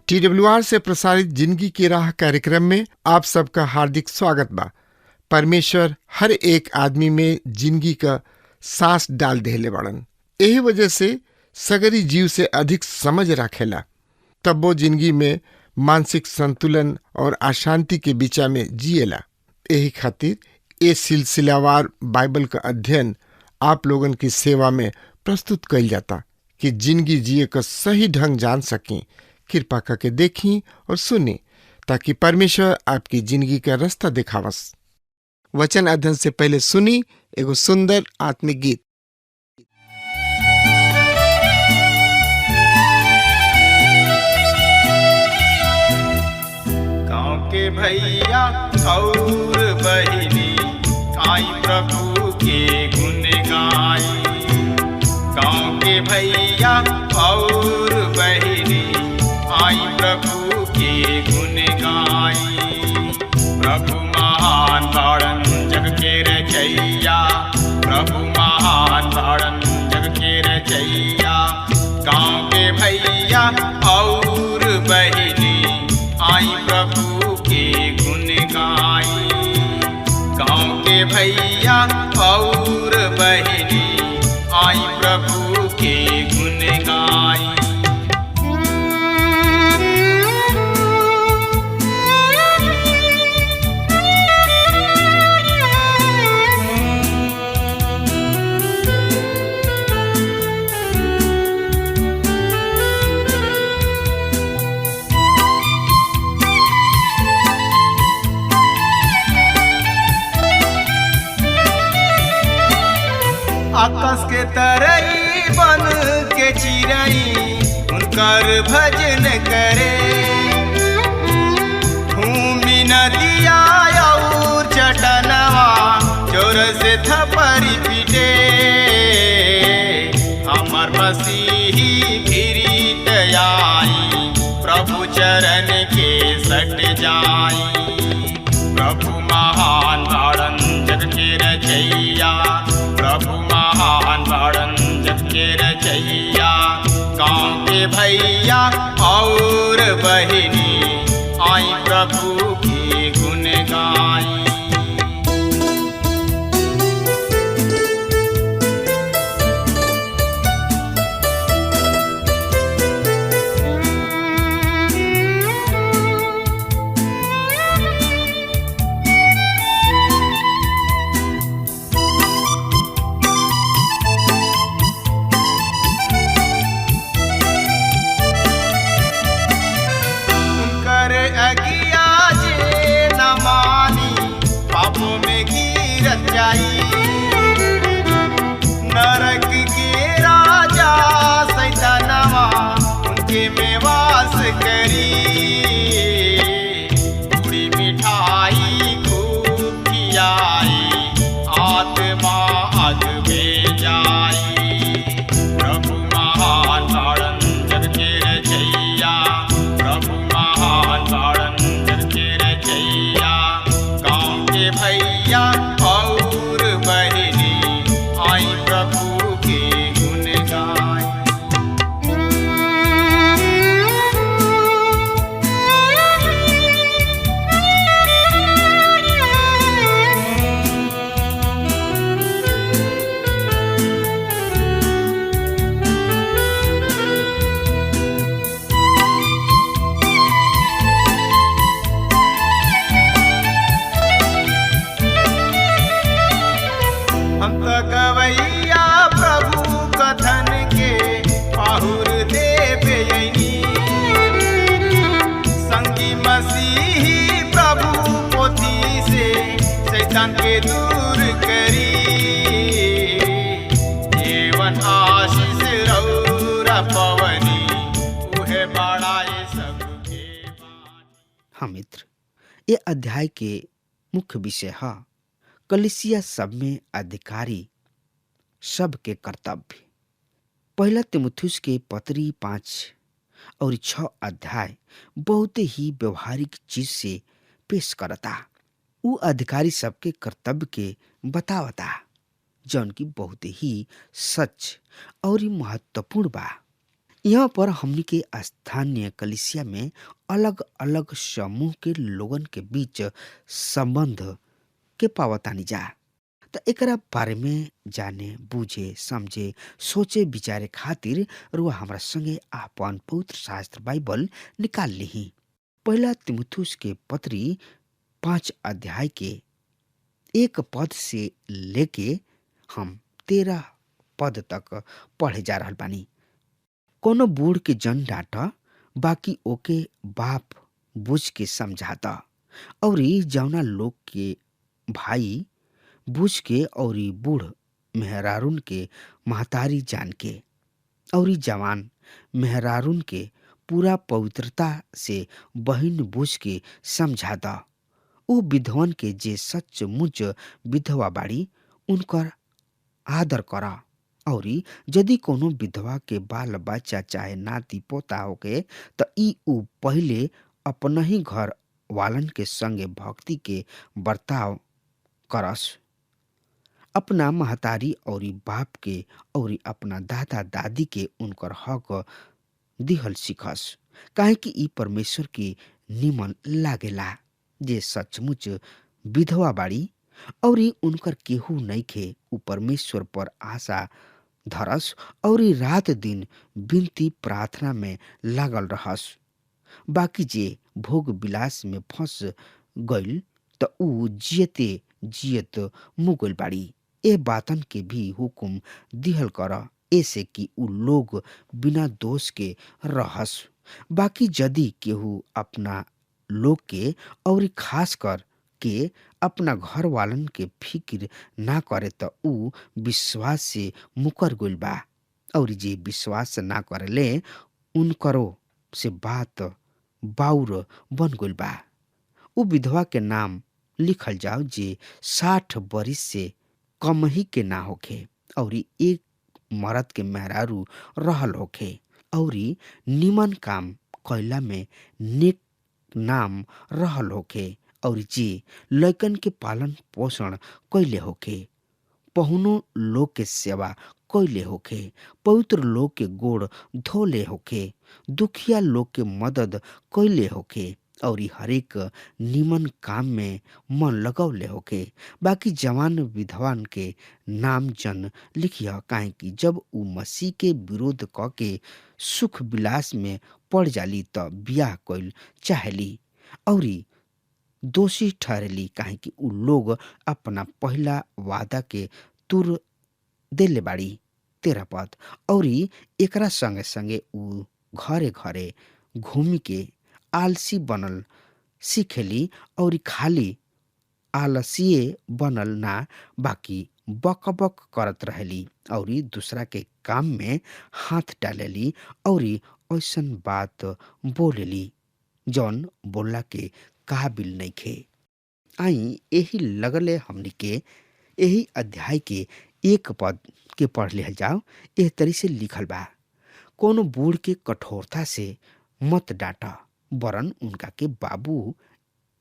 TWR से प्रसारित जिंदगी की राह कार्यक्रम में आप सबका हार्दिक स्वागत बा। परमेश्वर हर एक आदमी में जिंदगी का सांस डाल देले बड़न। यही वजह से सगरी जीव से अधिक समझ रखेला, तब वो जिंदगी में मानसिक संतुलन और अशांति के बीचा में जिएला। यही खातिर ये सिलसिलावार बाइबल का अध्ययन आप लोगन की सेवा में प्रस्तुत कइल जाता कि जिंदगी जिए का सही ढंग जान सकें। कृपा करके देखी और सुनी ताकि परमेश्वर आपकी जिंदगी का रास्ता दिखावस। वचन अध्ययन से पहले सुनी एगो सुंदर आत्मिक गीत। गाँव के भैया और बहिनी आई प्रभु के गुण गाई। गाँव के भैया और बहिनी आई प्रभु के गुण गाई। प्रभु महान बाड़न जग के रचैया, प्रभु महान बाड़न जग के रचैया। गाँव के भैया और बहिनी आई प्रभु के गुण गाई। गाँव के भैया और बहिनी आई प्रभु के गुण गाई। आकाश के तरई बन के चिरई उनकर भजन करे। भूमि नदिया और चटनवा जोर से थपरी पीटे। हमर मसीही फिरीत आई, प्रभु चरण के सट जाई। प्रभु महान बाड़न जग के रचैया, प्रभु महान बाड़न जग के रचैया। गाँव के भैया और बहिनी आई प्रभु के गुण गाई। नरक के राजा सैतानवा उनके में वास करी। पूरी मिठाई खूब खियाई, आत्मा अग में जाई। प्रभु महान बाड़न जग के रचैया, प्रभु महान बाड़न जग के रचैया। गाँव के भैया और बहिनी आई प्रभु के गुण गाई। हम तो गवैया प्रभु कथन के पाहुर देवयनी। संगी मसीही प्रभु पोथी से शैतान के दूर करी। जीवन आशीष रौरा पवनी उहे बाड़ाए सबके बानी। हाँ मित्र, ये अध्याय के मुख्य विषय है कलीसिया सब में अधिकारी सब के कर्तव्य। पहला तीमुथियुस के पत्री 5 और 6 अध्याय बहुत ही व्यवहारिक चीज से पेश करता। उ अधिकारी सबके कर्तव्य के बतावता जौन की बहुत ही सच और महत्वपूर्ण बा। यहाँ पर हमनी के स्थानीय कलिसिया में अलग अलग समूह के लोगन के बीच संबंध के पावतानी जा। त एकरा बारे में जाने बुझे समझे सोचे विचारे खातिर रुआ हमरा संगे आपन पवित्र शास्त्र बाइबल निकाल ली। पहला तिमुथुस के पत्री 5 अध्याय के 1 पद से लेके हम 13 पद तक पढ़े जा रहल बानी। कोनो बूढ़ के जन डांटा, बाकी ओके बाप बुझ के समझाता, और जौना लोग के भाई बुझ के, और बूढ़ मेहरारून के महतारी जान के, और जवान मेहरारून के पूरा पवित्रता से बहिन बुझ के समझाता। उ विधवन के जे सचमुच विधवा बाड़ी उनकर आदर करा, और यदि कोनो विधवा के बाल बच्चा चाहे नाती पोता होके त ई उ पहले अपना ही घर वालन के संगे भक्ति के बर्ताव करस, अपना महतारी और बाप के और अपना दादा दादी के उनकर हक दिहल सिखस, काहे कि ई परमेश्वर की निमन लागेला। जे सचमुच विधवा बाड़ी और उनकर केहू नइखे, उ परमेश्वर पर आशा धरस और रात दिन विनती प्रार्थना में लागल रहस। बाकी जे भोग विलास में फंस गइल त उ जियते जियत मुगल बाड़ी। ए बातन के भी हुकुम दिहल कर, ऐसे कि उ लोग बिना दोष के रहस। बाकी यदि केहू अपना लोग के और खास कर के अपना घर वालन के फिक्र ना करे त उ विश्वास से मुकर गइल बा, और जे विश्वास ना करेले उनकरो से बात बाउर बन गइल बा। उ विधवा के नाम लिखल जाओ जे 60 बरिस से कम ही के ना होखे, और एक मर्द के मेहरारू रहल होखे, और निमन काम कैला में नेक नाम रहल होखे, और जे लइकन के पालन पोषण कैले होखे, पहुनो लोग के सेवा कैले होखे, पवित्र लोग के गोड़ धोले होखे, दुखिया लोग के मदद कैले होखे, और हरेक निमन काम में मन लगौले होके। बाकी जवान विधवान के नाम जन लिखिया, काहे कि जब उ मसीह के विरोध क के सुख विलास में पड़ जाली त बियाह कइल चाहेली, और दोषी ठहरेली, काहे कि उ लोग अपना पहला वादा के तुर देले बाड़ी। 13 पद, और एकरा संगे संगे उ घरे घरे घूमी के आलसी बनल सीखेली, और खाली आलसीय बनल ना, बाकी बक बक करत रहेली, और दूसरा के काम में हाथ डालेली, और ऐसन बात बोलेली जौन बोलला के काबिल नइखे। आई यही लगले हमनी के यही अध्याय के 1 पद के पढ़ लिहल जाओ। एह तरी से लिखल बा, कोनो बूढ़ के कठोरता से मत डांटा, वरन उनका के बाबू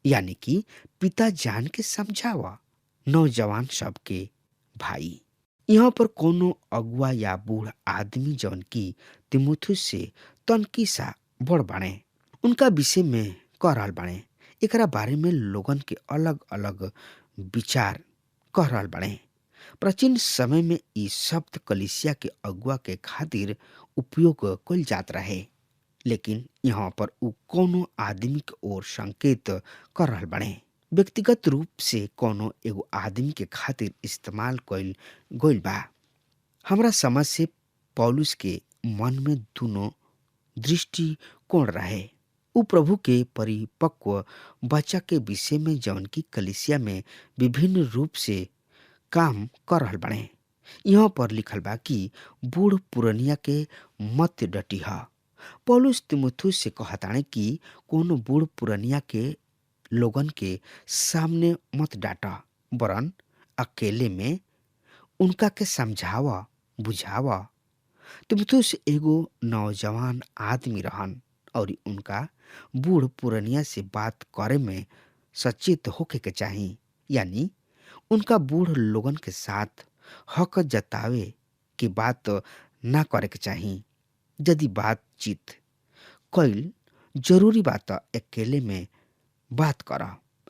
यानी कि पिता जान के समझावा। नौजवान सबके भाई, यहाँ पर कोनो अगुआ या बूढ़ आदमी जौन की तिमुथुस से तनकी सा बड़ बाणे उनका विषय में कह रहल बाणे। एकरा बारे में लोगन के अलग अलग विचार कह रहल बाणे। प्राचीन समय में ई शब्द कलिसिया के अगुआ के खातिर उपयोग कइल जात रहे, लेकिन यहाँ पर उ कोनो आदमी के ओर संकेत कर रहल बाणे। व्यक्तिगत रूप से कोनो एगो आदमी के खातिर इस्तेमाल कइल गइल बा। हमरा समझ से पौलुस के मन में दोनों दृष्टिकोण रहे। उ प्रभु के परिपक्व बच्चा के विषय में जौन की कलिसिया में विभिन्न रूप से काम कर रहल बाणे। यहाँ पर लिखल बा कि बूढ़ पुरनिया के मत डटिहा। पौलुस तिमुथुस से कहताणे कि कोनो बूढ़ पुरनिया के लोगन के सामने मत डांटा, वरन अकेले में उनका के समझावा बुझावा। तिमुथुस एगो नौजवान आदमी रहन, और उनका बूढ़ पुरनिया से बात करे में सचेत होके के चाही, यानी उनका बूढ़ लोगन के साथ हक जतावे की बात ना करे के चाही। यदि बातचीत कईल जरूरी बात अकेले में बात कर,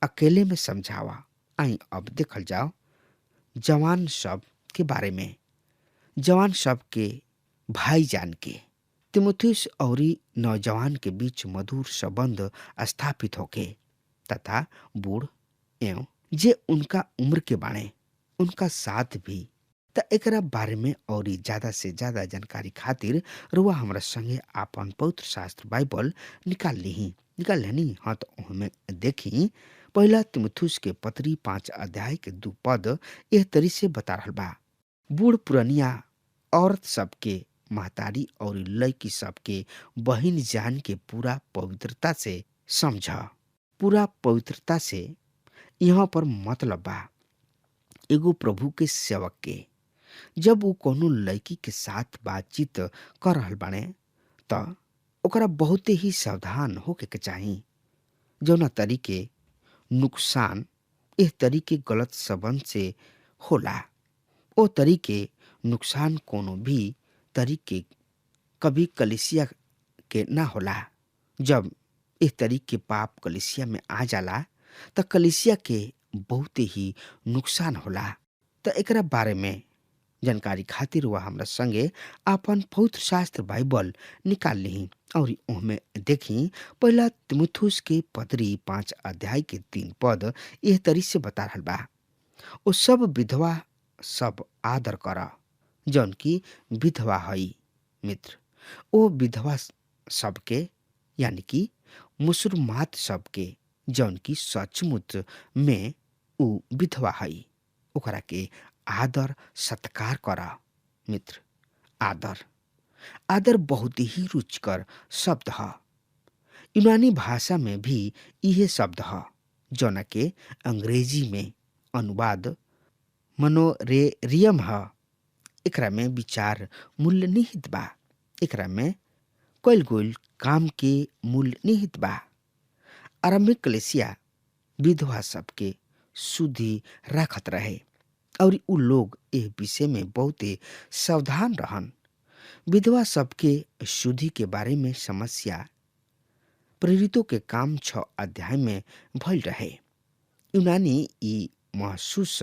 अकेले में समझावा। आई अब देखल जाओ जवान सब के बारे में। जवान सब के भाई जान के तिमुथियुस और नौजवान के बीच मधुर संबंध स्थापित होके तथा बूढ़ एवं जे उनका उम्र के बाणे उनका साथ भी त एकरा बारे में और ज्यादा से ज्यादा जानकारी खातिर रुआ हमरा संगे आपन पवित्र शास्त्र बाइबल निकाल लेनी। हाँ तो हमें देखी पहला तिमुथियुस के पत्री 5 अध्याय के 2 पद यह तरी से बता रहल बा। बूढ़ पुरनिया औरत सबके महतारी और लड़की सबके बहिन जान के पूरा पवित्रता से समझ। पूरा पवित्रता से यहाँ पर मतलब बा एगो प्रभु के सेवक के जब वो कोनो लड़की के साथ बातचीत कर रहल बाने त ओकरा बहुते ही सावधान होके के चाही। जौना तरीके नुकसान एह तरीके गलत संबंध से होला ओ तरीके नुकसान कोनो भी तरीके कभी कलिसिया के ना होला। जब इस तरीके पाप कलिसिया में आ जाला त कलिसिया के बहुत ही नुकसान होला। त एकरा बारे में जानकारी खातिर वह हमरा संगे आपन पवित्र शास्त्र बाइबल निकाल ली और उहमें देखी पहला तिमुथियुस के पत्री 5 अध्याय के 3 पद यह तरी से बता रहल बा। ओ सब विधवा सब आदर कर जौन की विधवा हई। मित्र ओ विधवा सबके यानी कि मुसलमात सबके जौन की सचमुच में उ विधवा हई ओकरा के आदर सत्कार कर। मित्र आदर बहुत ही रुचिकर शब्द है। यूनानी भाषा में भी यह शब्द है जौना के अंग्रेजी में अनुवाद मनोरेरियम है। एकरा में विचार मूल्य निहित बा। एकरा में कईल गईल काम के मूल्य निहित बा। आरंभिक कलिसिया विधवा सबके शुद्धि राखत रहे और उ लोग एह विषय में बहुते सावधान रहन। विधवा सबके शुद्धि के बारे में समस्या प्रेरितों के काम 6 अध्याय में भइल रहे। यूनानी ई महसूस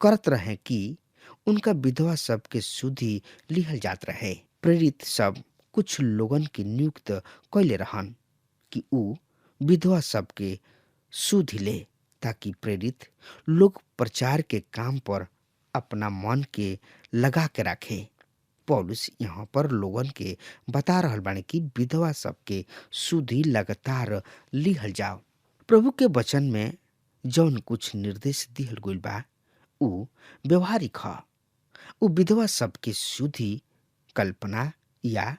करत रहे कि उनका विधवा सबके शुद्धि लिहल जात रहे। प्रेरित सब कुछ लोगन के नियुक्त कैले रहन कि उ विधवा सबके शुद्धि ले ताकि प्रेरित लोग प्रचार के काम पर अपना मन के लगा के रखे। पौलुस यहाँ पर लोगन के बता रहल बाने कि विधवा सबके शुद्धि लगातार लिहल जाओ। प्रभु के वचन में जौन कुछ निर्देश दिहल गइल बा उ व्यवहारिक ह। उ विधवा सबके शुद्धि कल्पना या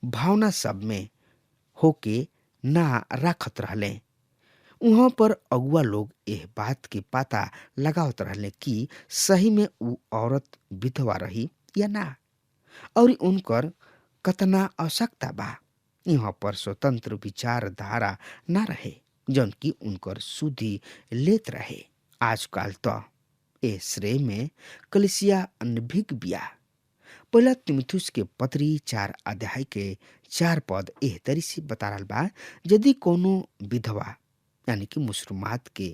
भावना सब में होके ना राखत रहले। वहाँ पर अगुआ लोग एह बात के पता लगावत रहले कि सही में उ औरत विधवा रही या ना और उनकर कतना आवश्यकता बा। यहाँ पर स्वतंत्र विचारधारा ना रहे जौन की उनकर शुद्धि लेत रहे। आजकल तो ए श्रेय में कलिसिया अनभिज्ञ बिया। पहला तिमुथियुस के पत्री 4 अध्याय के 4 पद एह तरी से बता रहल बा। यदि कोनो विधवा यानी कि मुसलमात के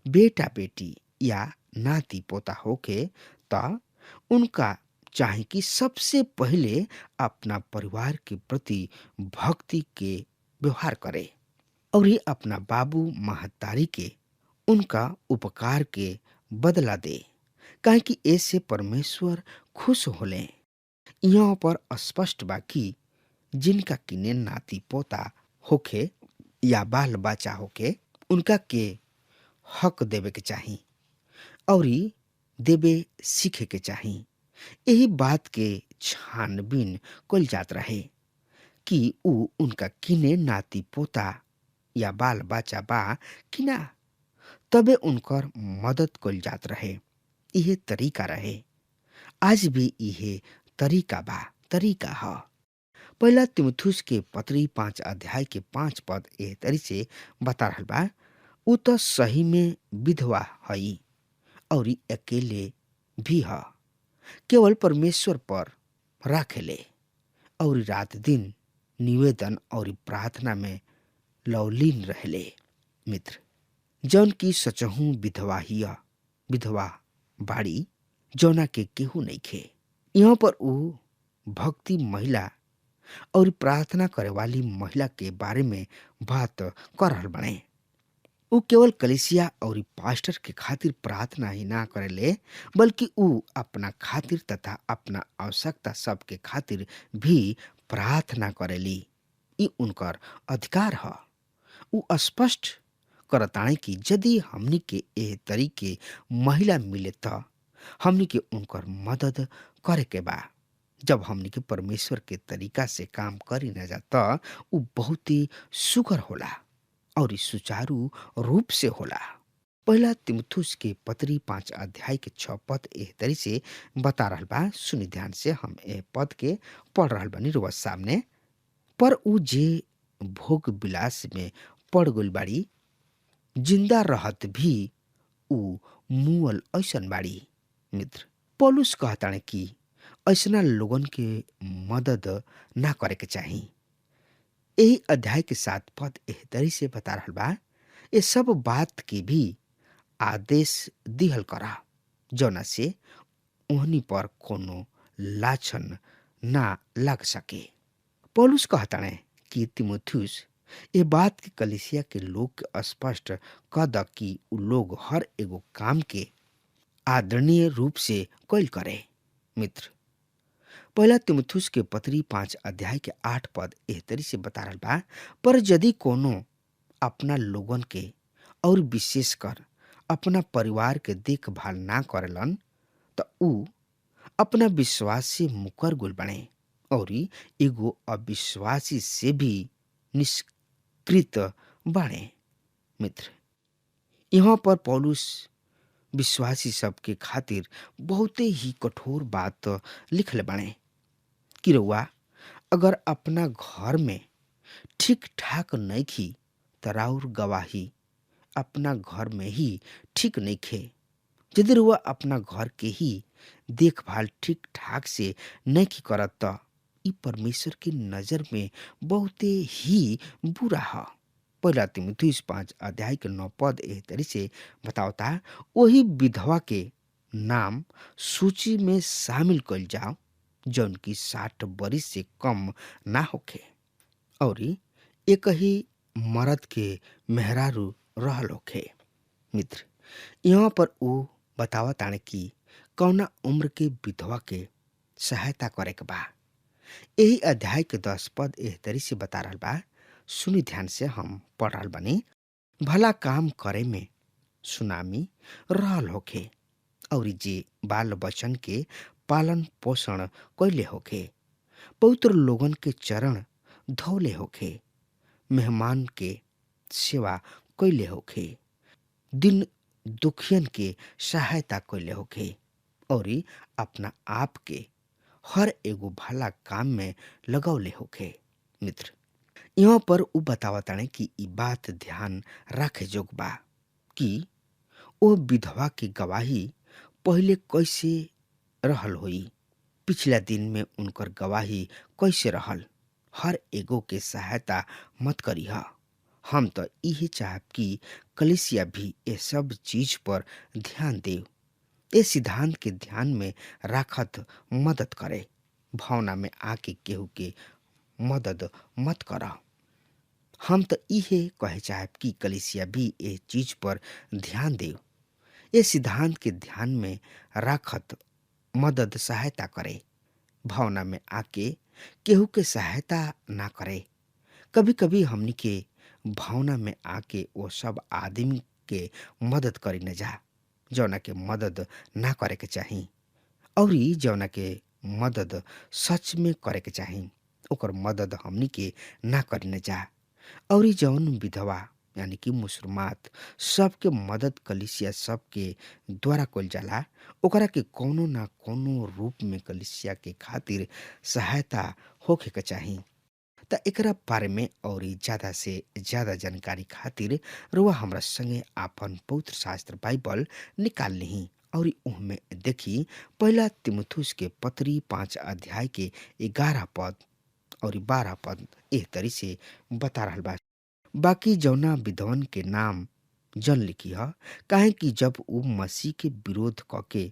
बेटा बेटी या नाती पोता होके त उनका चाहे कि सबसे पहले अपना परिवार के प्रति भक्ति के व्यवहार करे और ये अपना बाबू महतारी के उनका उपकार के बदला दे, काहे कि ऐसे परमेश्वर खुश होले। यहाँ पर स्पष्ट बा कि जिनका किने नाती पोता होखे या बाल बच्चा होके उनका के हक देवे के चाही और देवे सीखे के चाही। यही बात के छानबीन कल जात रहे कि उ उनका किने नाती पोता या बाल बच्चा बा कि ना, तबे उनकर मदद कल जात रहे। यह तरीका रहे। आज भी यह तरीका है। पहला तिमुथियुस के पत्री 5 अध्याय के 5 पद एह तरी से बता रहल बा। उ तो सही में विधवा हई और अकेले भी है, केवल परमेश्वर पर राखेले और रात दिन निवेदन और प्रार्थना में लवलीन रहले। मित्र, जौन की सचहू विधवा बाड़ी, जौना के केहू नहीं खे। यहाँ पर ऊ भक्ति महिला और प्रार्थना करे वाली महिला के बारे में बात कर रहल बने। ऊ केवल कलिसिया और पास्टर के खातिर प्रार्थना ही ना करेले, बल्कि ऊ अपना खातिर तथा अपना आवश्यकता सब के खातिर भी प्रार्थना करेली। ई उनकर अधिकार ह। ऊ स्पष्ट करताणे कि यदि हमनी के एह तरीके महिला मिले त हमनी के उनकर मदद करे के बा। जब हमनी के परमेश्वर के तरीका से काम करी न जाता, ऊ बहुत ही सुगर होला और सुचारू रूप से होला। पहला तिमुथुस के पत्री 5 अध्याय के 6 पद एह तरी से बता रहल बा। सुनि ध्यान से, हम एह पद के पढ़ रहल बानी रोज सामने। पर ऊ जे भोग विलास में पड़ गइल बाड़ी, जिंदा रहत भी ऊ मुअल ऐसन बाड़ी। मित्र, पौलुस कहताणे कि ऐसना लोगन के मदद ना करे के चाही। यही अध्याय के 7 पद एह तरी से बता रहल बा। ये सब बात के भी आदेश दिहल करा, जौना से ओहनी पर कोनो लाछन ना लग सके। पौलुस कहताणे कि तिमुथियुस ये बात के कलिसिया के लोग के स्पष्ट कह द कि उ लोग हर एगो काम के आदरणीय रूप से कैल करे। मित्र, पहला तिमुथियुस के पत्री 5 अध्याय के 8 पद एह तरी से बता रहल बा। पर यदि कोनो अपना लोगन के और विशेषकर अपना परिवार के देखभाल ना करेलन, त ऊ अपना विश्वास से मुकर गुल बने और एगो अविश्वासी से भी निष्कृत बने। मित्र, यहाँ पर पौलुस विश्वासी सबके खातिर बहुते ही कठोर बात लिखले बने कि रउआ अगर अपना घर में ठीक ठाक नहीं खी त राउर गवाही अपना घर में ही ठीक नहीं खे। यदि रउआ अपना घर के ही देखभाल ठीक ठाक से नहीं की करत त ई परमेश्वर की नजर में बहुते ही बुरा है। पहला तिमुथियुस 5 अध्याय के 9 पद एह तरी से बतावता, वही विधवा के नाम सूची में शामिल कइल जाओ जौन की 60 बरिस से कम ना होखे और एक ही मर्द के मेहरारू रहल होखे। मित्र, यहाँ पर वो बतावताने कि कौना उम्र के विधवा के सहायता करे के बा। यही अध्याय के 10 पद एह तरी से बता रहल बा। सुनी ध्यान से, हम पढ़ रहल बानी। भला काम करे में सुनामी रहल होखे और जे बाल बचन के पालन पोषण कैले होखे, पवित्र लोगन के चरण धोले होखे, मेहमान के सेवा कैले होखे, दिन दुखियन के सहायता कैले होखे और अपना आप के हर एगो भला काम में लगौले होखे। मित्र, यहाँ पर उ बतावताने कि ई बात ध्यान रखे जोग बा कि ओ विधवा की गवाही पहले कैसे रहल होई, पिछला दिन में उनकर गवाही कैसे रहल। हर एगो के सहायता मत करीह। हम तो यही चाहब कि कलिसिया भी ये सब चीज पर ध्यान दे, ये सिद्धांत के ध्यान में राखत मदद करे। भावना में आके केहू के मदद मत करा। हम तो इहे कहे चाहब कि कलिसिया भी ये चीज पर ध्यान दे, ये सिद्धांत के ध्यान में राखत मदद सहायता करे। भावना में आके केहू के सहायता ना करे। कभी कभी हमनी के भावना में आके वो सब आदमी के मदद करी न जा जौना के मदद ना करे के चाही, और जौना के मदद सच में करे के चाही ओकर मदद हमनी के ना करी न जा। और जौन विधवा यानी कि मुसलमात सबके मदद कलिसिया सबके द्वारा कइल जाला, ओकरा के कोनो ना कोनो रूप में कलिसिया के खातिर सहायता होखे के चाही। त एकरा बारे में और ज्यादा से ज्यादा जानकारी खातिर रुआ हमरा संगे आपन पवित्र शास्त्र बाइबल निकाल लिही और उहमें देखी पहला तिमुथियुस के पत्री 5 अध्याय के 11 पद और 12 पद एह तरी से बता रहल बा। बाकी जौना विधवन के नाम जन लिखी ह, काहे कि जब ऊ मसीह के विरोध क के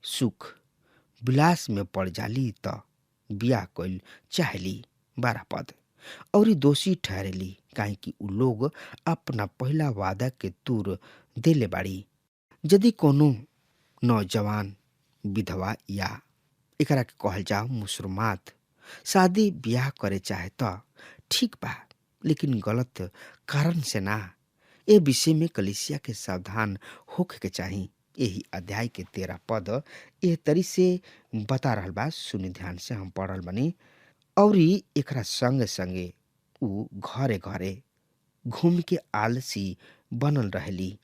सुख विलास में पड़ जाली त बियाह कइल चाहेली। 12 पद और दोषी ठहरेली, काहे कि ऊ लोग अपना पहला वादा के तूर देले बाड़ी। यदि कोनो नौजवान विधवा या एकरा के कहल जाओ मुसलमात शादी ब्याह करे चाहे त ठीक बा, लेकिन गलत कारण से ना। ए विषय में कलीसिया के सावधान होखे के चाही। यही अध्याय के 13 पद एह तरी से बता रहल बा। सुनि ध्यान से, हम पढ़ल बनी। औरी एकरा संगे संगे ऊ घरे घरे घूम के आलसी बनल रहेली,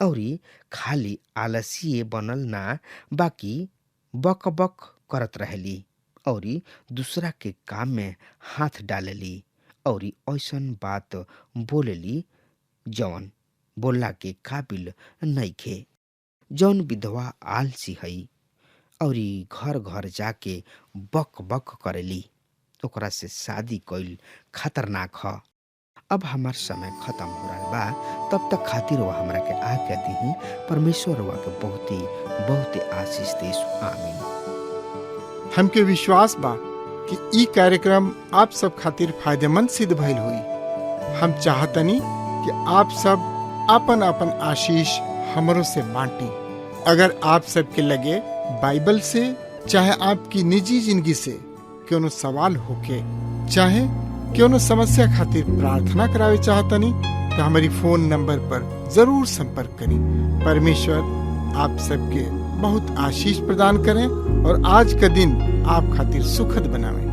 औरी खाली आलसीय बनल ना, बाकी बक बक करत रहेली औरी दूसरा के काम में हाथ डालेली, औरी ऐसन बात बोलेली जौन बोलला के काबिल नइखे। जौन विधवा आलसी हई औरी घर घर जाके बक बक करेली, ओकरा से शादी कइल खतरनाक ह। अब हमार समय खत्म हो रहा बा, तब तक खातिर वह हमरा के आज्ञा दी। परमेश्वर वह के बहुत ही आशीष देस। आमीन। हमके विश्वास बा कि ई कार्यक्रम आप सब खातिर फायदेमंद सिद्ध भइल हुई। हम चाहतनी कि आप सब आपन आपन आशीष हमरो से बांटी। अगर आप सबके लगे बाइबल से चाहे आपकी निजी जिंदगी से कोनो सवाल होके, चाहे कोनो समस्या खातिर प्रार्थना करावे चाहतनी, तो हमारी फोन नंबर पर जरूर संपर्क करें। परमेश्वर आप सबके बहुत आशीष प्रदान करें और आज का दिन आप खातिर सुखद बनावे।